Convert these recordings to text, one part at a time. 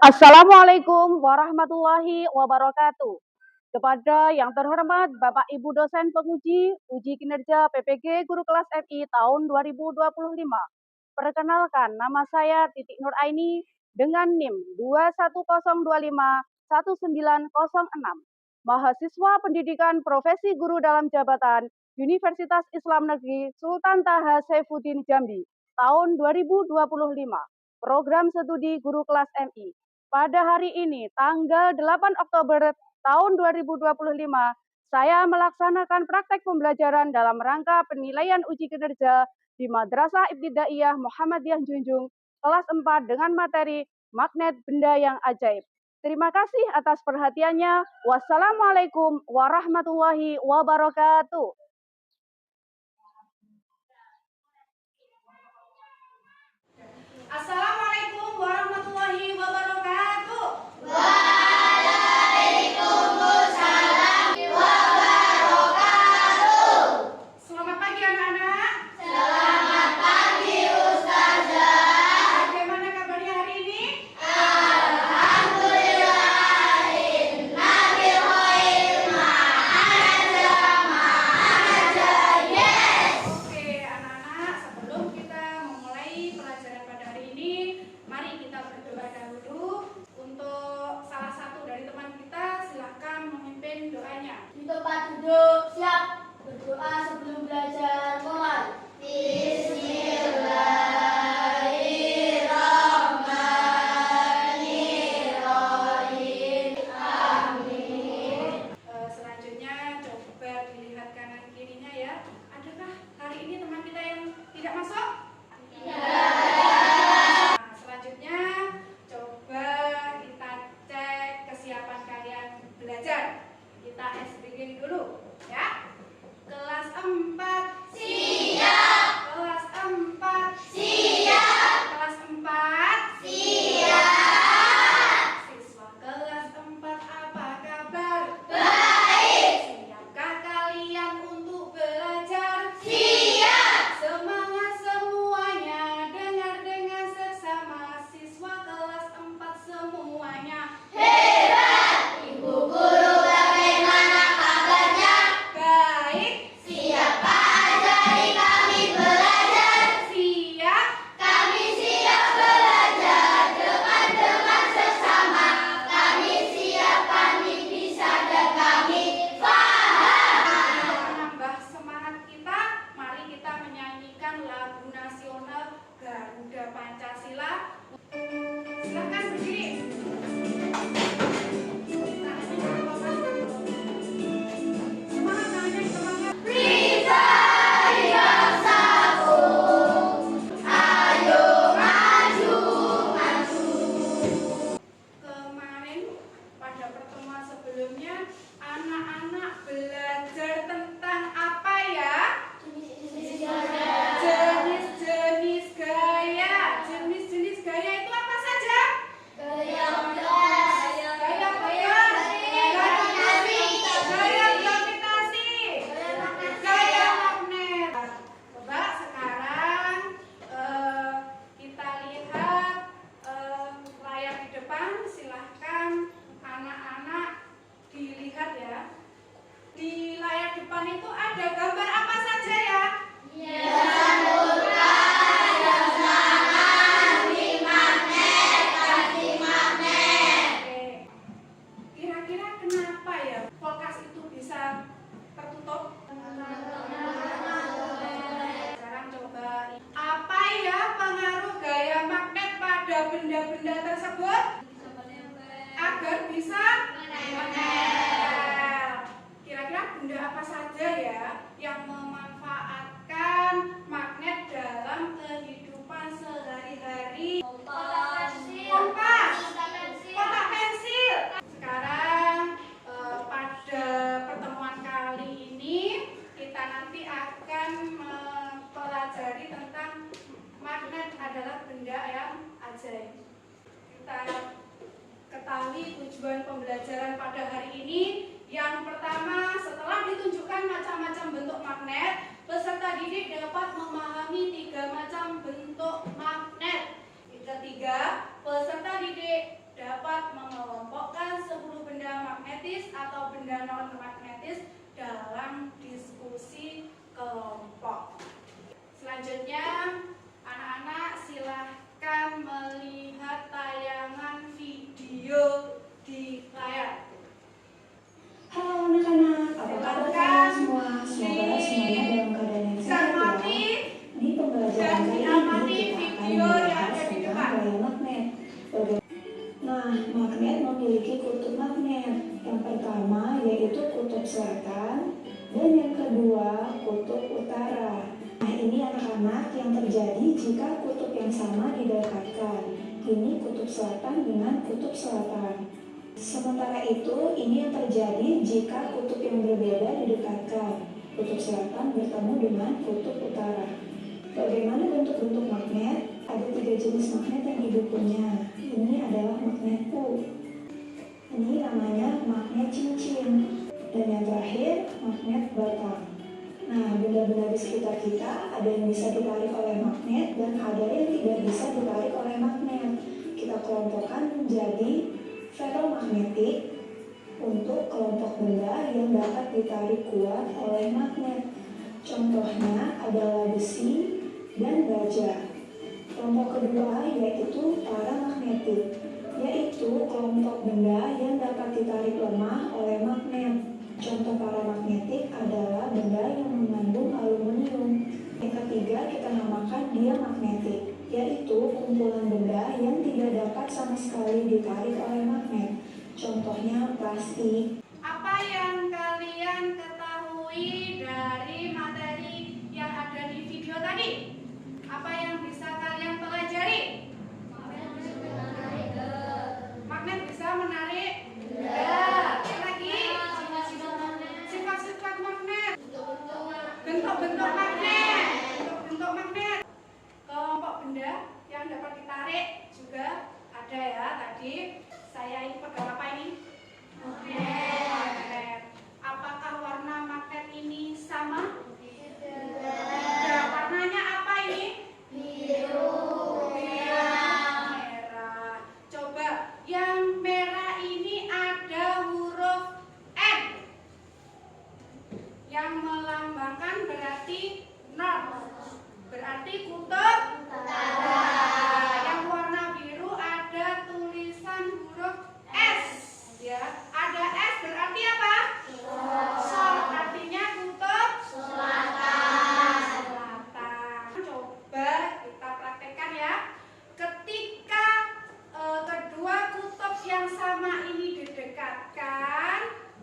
Assalamualaikum warahmatullahi wabarakatuh. Kepada yang terhormat Bapak Ibu dosen penguji uji kinerja PPG Guru Kelas MI tahun 2025. Perkenalkan, nama saya Titik Nur Aini dengan NIM 210251906. Mahasiswa Pendidikan Profesi Guru dalam Jabatan Universitas Islam Negeri Sultan Taha Saifuddin Jambi tahun 2025. Program studi Guru Kelas MI. Pada hari ini, tanggal 8 Oktober tahun 2025, saya melaksanakan praktek pembelajaran dalam rangka penilaian uji kinerja di Madrasah Ibtidaiyah Muhammadiyah Junjung, kelas 4 dengan materi magnet benda yang ajaib. Terima kasih atas perhatiannya. Wassalamualaikum warahmatullahi wabarakatuh. Assalamualaikum warahmatullahi wabarakatuh. Waalaikumsalam wabarakatuh. Selamat pagi anak-anak. Selamat pagi Ustazah. Bagaimana kabarnya hari ini? Alhamdulillah. Innabil khair ma'aja. Yes. Oke anak-anak, sebelum kita memulai pelajaran pada hari ini, mari kita berdoa dahulu. Untuk salah satu dari teman kita, silahkan memimpin doanya. Di tempat duduk, siap. Berdoa sebelum belajar mulai. Bismillahirrahmanirrahim. Amin. Selanjutnya coba dilihat kanan kirinya ya. Adakah hari ini teman kita yang tidak masuk? Nah, selanjutnya coba kita cek kesiapan kalian belajar. Kita SBG dulu ya. Kelas 4 Siap. Kelas 4 Siap. Kelas 4 Siap. Siswa kelas 4 apa kabar? Baik. Siapkah kalian untuk belajar? Siap. Semangat semuanya, dengar seksama siswa kelas 4 semuanya. Hebat. Ibu guru bagaimana kabarnya? Baik, Siapa ajari kami belajar? siap. Kami siap belajar dengan sesama. Kami siap, kami bisa dan kami paham. Menambah semangat kita, mari kita menyanyikan lagu nasional Garuda Pancasila. Silakan berdiri. Semangat tangannya semangat. Pribadi bangsaku, ayo maju, maju. Kemarin pada pertemuan sebelumnya anak-anak belajar tentang apa ya? Jenis-jenis gaya. Jenis-jenis gaya itu apa saja? Gaya Gaya bebas, gaya gravitasi, gaya magnet. Coba sekarang kita lihat layar di depan. Silahkan anak-anak dilihat ya. Di layar depan itu ada gambar apa saja ya? Hiasan kulkas, hiasan magnet, kancing magnet. Oke. Kira-kira kenapa ya kulkas itu bisa tertutup? Sekarang coba apa ya pengaruh gaya magnet pada benda-benda tersebut agar bisa menempel. Kira-kira benda apa saja ya yang memanfaatkan magnet dalam kehidupan sehari-hari? Kompas, kotak pensil. Sekarang pada pertemuan kali ini kita nanti akan mempelajari tentang magnet adalah benda yang ajaib. Kita ketahui tujuan pembelajaran pada hari ini. Yang pertama, setelah ditunjukkan macam-macam bentuk magnet, peserta didik dapat memahami 3 macam bentuk magnet. Ketiga, peserta didik pertama yaitu kutub selatan dan yang kedua kutub utara. Nah, ini anak-anak yang terjadi jika kutub yang sama didekatkan. Ini kutub selatan dengan kutub selatan. Sementara itu, ini yang terjadi jika kutub yang berbeda didekatkan. Kutub selatan bertemu dengan kutub utara. Bagaimana bentuk-bentuk magnet? Ada 3 jenis magnet yang di bukunya. Ini adalah magnet U. Ini namanya magnet cincin. Dan yang terakhir, magnet batang. Nah, benda-benda di sekitar kita ada yang bisa ditarik oleh magnet dan ada yang tidak bisa ditarik oleh magnet. Kita kelompokkan menjadi ferromagnetik untuk kelompok benda yang dapat ditarik kuat oleh magnet. Contohnya adalah besi dan baja. Kelompok kedua yaitu paramagnetik, yaitu kelompok benda yang dapat ditarik lemah oleh magnet. Contoh paramagnetik adalah benda yang mengandung aluminium. Yang ketiga kita namakan diamagnetik, yaitu kumpulan benda yang tidak dapat sama sekali ditarik oleh magnet. Contohnya plastik. Apa yang kalian ketahui dari materi yang ada di video tadi? Apa yang bisa kalian pelajari? Magnet bisa menarik benda. Lagi sifat-sifat magnet, bentuk-bentuk magnet, bentuk-bentuk magnet. Kelompok benda yang dapat ditarik juga ada ya tadi. Saya ini pegang apa ini? Magnet. Apakah warna magnet ini sama? Tidak. Warnanya apa ini? Biru. Merah. Coba yang merah ini ada huruf N yang melambangkan berarti north, berarti kutub utara. Yang warna biru ada tulisan huruf S, ya. Ada S berarti apa? South, artinya kutub selatan. Coba kita praktekkan ya. Ketika kedua kutub yang sama ini didekatkan,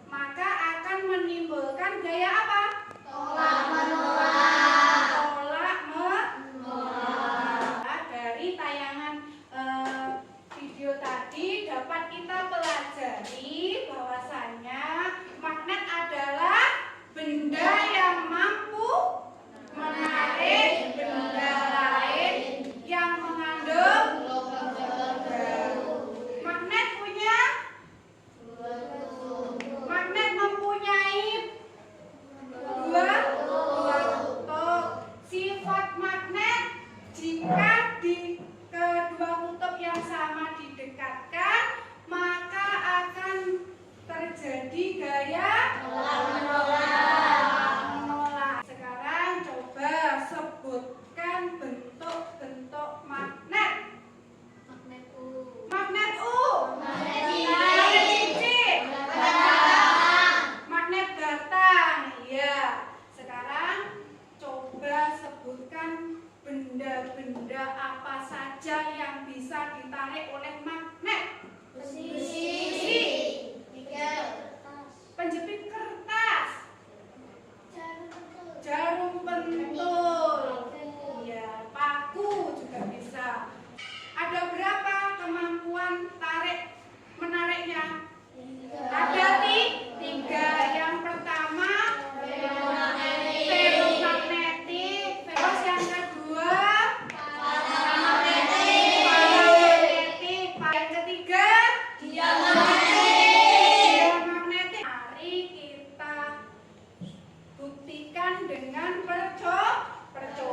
maka akan menimbulkan gaya apa? Tolak menolak. Tolak menolak. Dari tayangan video tadi dapat kita pelajari bahwasannya magnet adalah benda yang mampu menarik benda lain yang mengandung magnet mempunyai dua kutub. Sifat magnet jika di kedua kutub yang sama didekatkan, maka akan terjadi gaya menolak. Sekarang coba sebutkan bentuk-bentuk magnet. Magnet U. Magnet cincin. Magnet batang. Iya. Sekarang coba sebutkan benda-benda apa saja yang bisa ditarik oleh magnet. Besi. Penjepit kertas. Jarum pentul. Ya, paku juga bisa. Ada berapa kemampuan menariknya? Ada 3. Yang pertama ferromagnetik. Terus yang kedua paramagnetik. Yang ketiga diamagnetik. Mari kita buktikan dengan percobaan.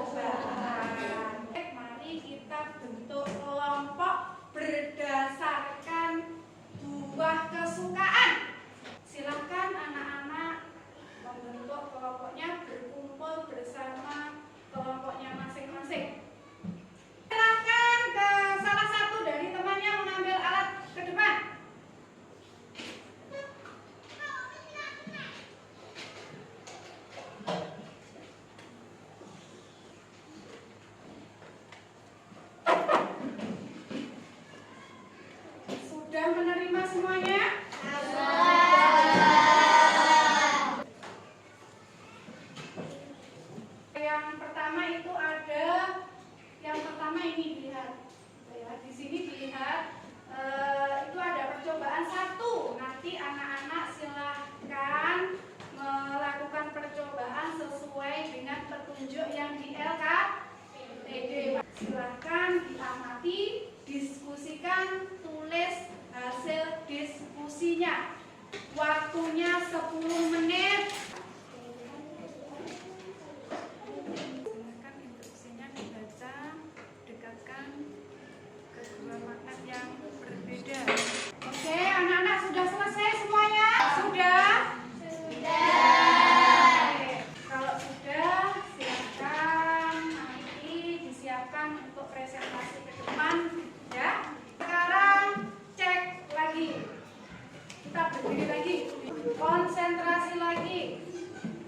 Mari kita bentuk kelompok berdasarkan buah kesukaan. Silakan anak-anak membentuk kelompoknya, berkumpul bersama kelompoknya masing-masing. Silakan ke salah satu dari temannya mengambil alat ke depan. untuk presentasi ke depan ya. Sekarang cek lagi. Kita berdiri lagi. Konsentrasi lagi.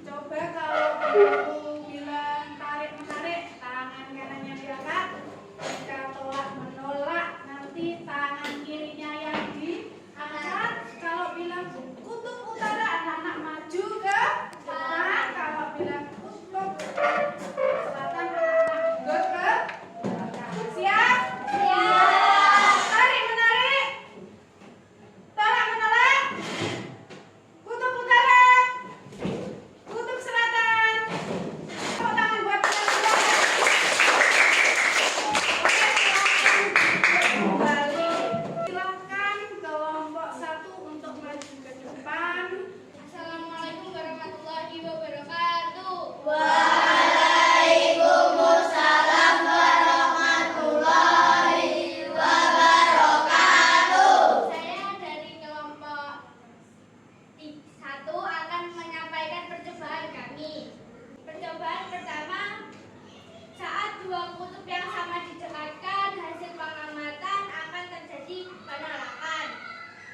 Coba kalau guru bilang tarik menarik, tangan kanannya diangkat. Jika tolak menolak, nanti tangan kirinya yang diangkat. Kalau bilang kutub utara, anak-anak maju ke depan. Kalau bilang kutub selatan, anak-anak mundur ke belakang. Siap? Siap. Tarik menarik. Tolak menolak. Kutub utara. Kutub selatan. Tepuk tangan buat teman-teman. Kembali. Silakan kelompok 1 untuk maju ke depan. Assalamualaikum warahmatullahi wabarakatuh. Waalaikumsalam warahmatullahi wabarakatuh. Saya dari kelompok 1 akan menyampaikan percobaan kami. Percobaan pertama, saat dua kutub yang sama didekatkan, hasil pengamatan akan terjadi penolakan.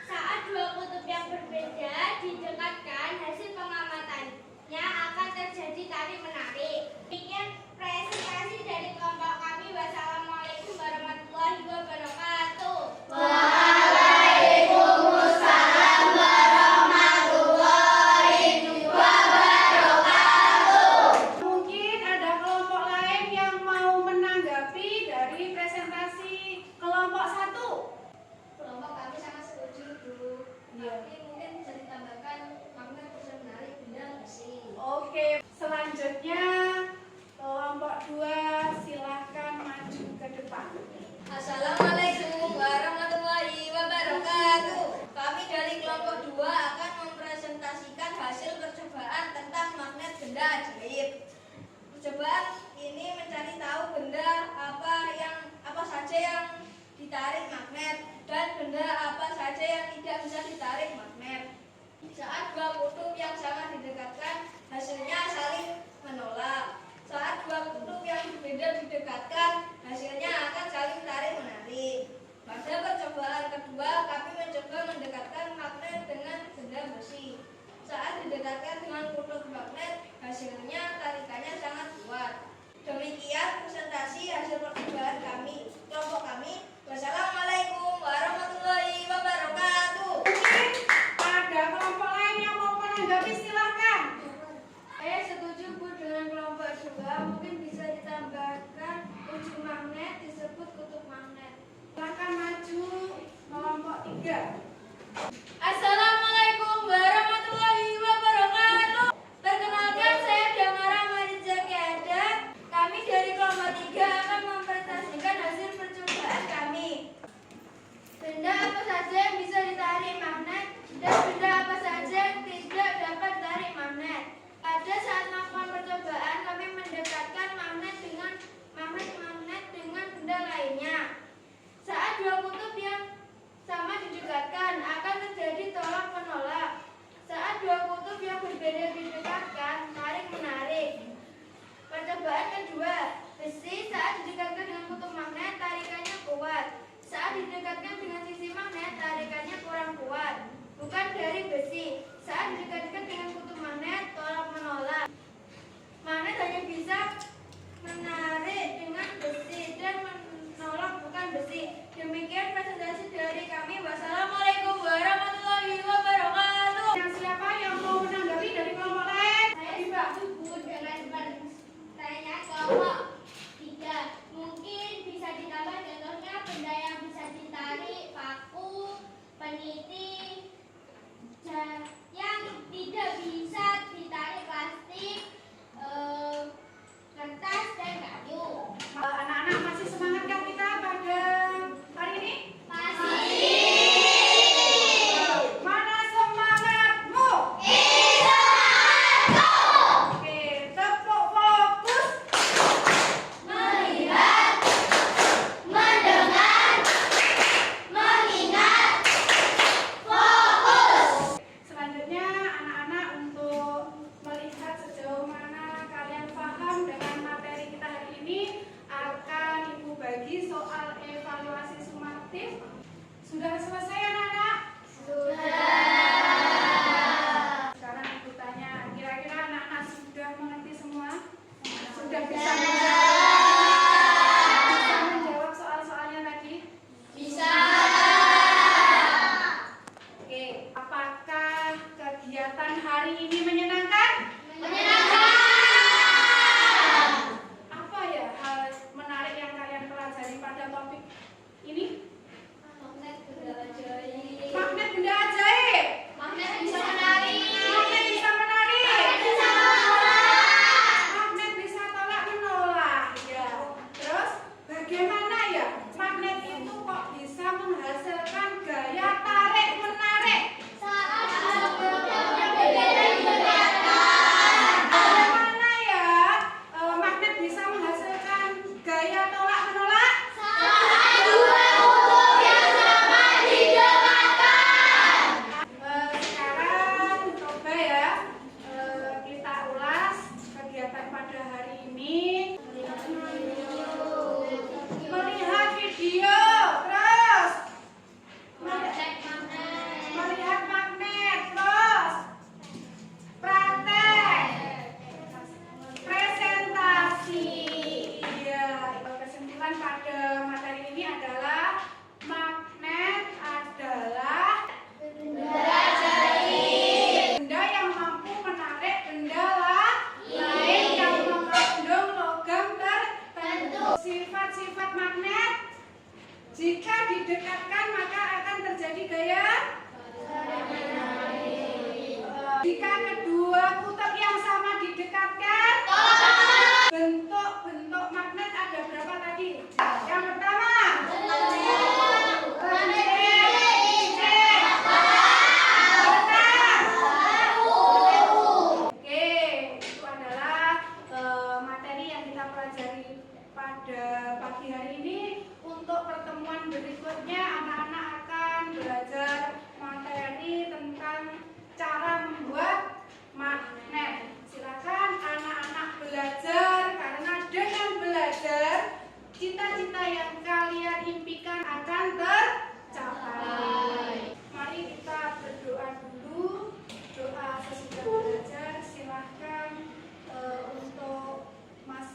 Saat dua kutub yang berbeda didekatkan, hasil pengamatannya akan terjadi tarik menarik. Demikian presentasi dari kelompok kami. Wassalamualaikum warahmatullahi wabarakatuh. Waalaikumsalam warahmatullahi wabarakatuh. Mungkin ada kelompok lain yang mau menanggapi dari presentasi kelompok 1. Kelompok kami sangat setuju, Bu. Tapi mungkin bisa ditambahkan magnet bisa menarik benda besi. Oke, selanjutnya kelompok 2 silahkan maju ke depan. Assalamualaikum warahmatullahi wabarakatuh. Kami dari kelompok 2 akan mempresentasikan hasil percobaan tentang magnet benda ajaib. Percobaan ini mencari tahu benda apa saja yang ditarik magnet dan benda apa saja yang tidak bisa ditarik magnet. Saat dua kutub yang sama didekatkan, hasilnya saling menolak. Saat dua kutub yang berbeda didekatkan, hasilnya akan saling tarik menarik. Pada percobaan kedua, kami mencoba mendekatkan magnet dengan benda besi. Saat didekatkan dengan kutub magnet, hasilnya tarikannya sangat kuat. Demikian presentasi hasil percobaan kami, kelompok kami. Wassalamualaikum warahmatullahi wabarakatuh. Mungkin ada kelompok lain yang mau menanggapi, silahkan. Saya setuju, Bu, dengan kelompok 2. Mungkin bisa ditambahkan ujung magnet disebut kutub magnet. Silahkan maju kelompok 3. Assalamualaikum warahmatullahi wabarakatuh. Perkenalkan, saya Damara Mariza Kiada. Kami dari kelompok 3 akan mempresentasikan hasil percobaan kami. Benda apa saja yang bisa ditarik magnet dan benda apa saja yang tidak dapat ditarik magnet. Pada saat melakukan percobaan, kami mendekatkan magnet dengan benda lainnya. Saat dua kutub yang sama didekatkan, akan terjadi tolak menolak. Saat dua kutub yang berbeda didekatkan, tarik menarik. Percobaan kedua, besi saat didekatkan dengan kutub magnet, tarikannya kuat. Saat didekatkan dengan sisi magnet, tarikannya kurang kuat. Bukan dari besi. Saat didekatkan dengan kutub magnet, tolak menolak. Magnet hanya bisa menarik dengan besi dan menolak bukan besi. Demikian presentasi dari kami. Wassalamualaikum warahmatullahi wabarakatuh. Yang siapa yang mau menanggapi dari kelompok lain? Saya setuju dengan pertanyaan kelompok 3. Mungkin aktif? Sudah selesai anak-anak? Sekarang aku tanya, kira-kira anak-anak sudah mengerti semua? Sudah bisa menjawab soal-soalnya tadi? Bisa. Oke, apakah kegiatan hari ini menyenangkan? Menyenangkan. Apa ya hal menarik yang kalian pelajari pada topik ini? Magnet benda ajaib. Magnet benda ajaib. Magnet bisa menari. Magnet bisa menari. Magnet bisa menolak. Magnet bisa tolak menolak. Ya. Terus bagaimana ya magnet itu kok bisa menghasilkan gaya tarik menarik? Saat magnet bergerak. Bagaimana ya magnet bisa menghasilkan gaya tolak menolak? Saat dua kutub yang sama didekatkan. Sekarang coba ya kita ulas kegiatan pada hari ini. Melihat video, terus melihat magnet, terus praktek, presentasi. Iya, kesimpulan pada materi ini adalah magnet adalah benda yang mampu menarik benda lain yang mengandung logam tertentu. Sifat-sifat magnet, jika didekatkan maka akan terjadi gaya. Jika kedua kutub yang sama didekatkan, bentuk-bentuk magnet ada berapa tadi? Yang pertama, oke, itu adalah materi yang kita pelajari pada pagi hari ini. Untuk pertemuan berikutnya, anak-anak akan belajar materi tentang cara membuat magnet. Silakan anak-anak belajar, karena dengan belajar, cita-cita yang kalian impikan akan tercapai. Mari kita berdoa dulu. Doa sesudah belajar, silahkan untuk Mas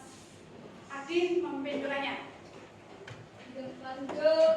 Adin memimpin doanya. Lanjut.